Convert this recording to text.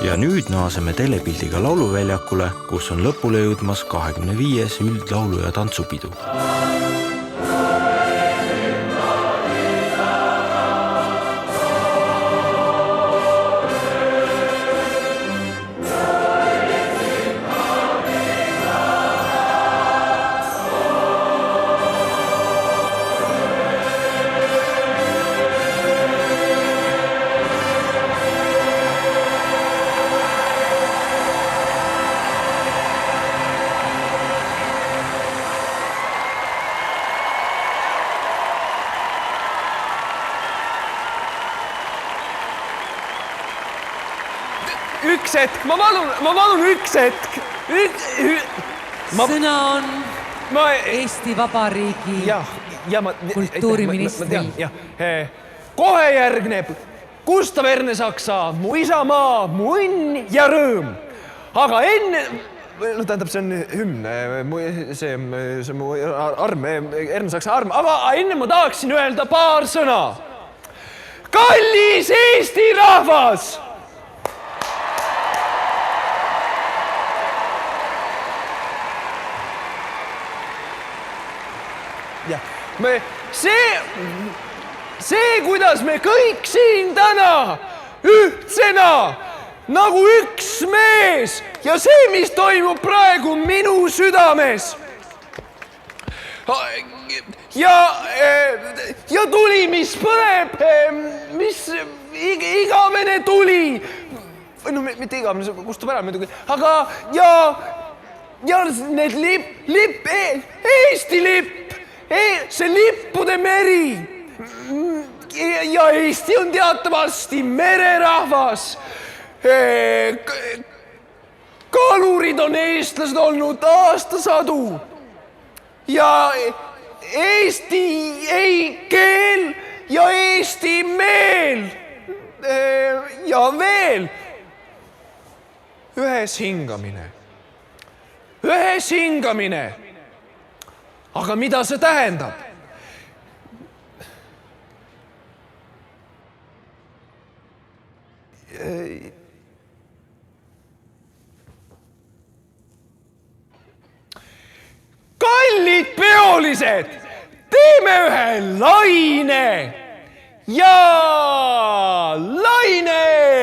Ja nüüd naaseme telepildiga lauluväljakule, kus on lõpule jõudmas 25. üldlaulu- ja tantsupidu. Üks hetk, ma palun üks hetk. Sõna on Eesti Vabariigi kultuuriministril. Kohe järgneb Gustav Ernesaksa Mu isamaa, mu õnn ja rõõm. Aga enne, tähendab, see on hümn, see mu arm, Ernesaksa arm, aga enne ma tahaksin öelda paar sõna. Kallis Eesti rahvas! See, kuidas me kõik siin täna ühtsena nagu üks mees ja see, mis toimub praegu minu südames ja tuli, mis põleb, mis igavene tuli, või no mitte igavene, see kustub ära muidugi, aga ja need lipp, Eesti lipp, see lippude meri ja Eesti on teatavasti mererahvas. Kalurid on eestlased olnud aastasadu ja Eesti keel ja Eesti meel ja veel ühes hingamine. Aga mida see tähendab? Kallid peolised, teeme ühe laine ja laine!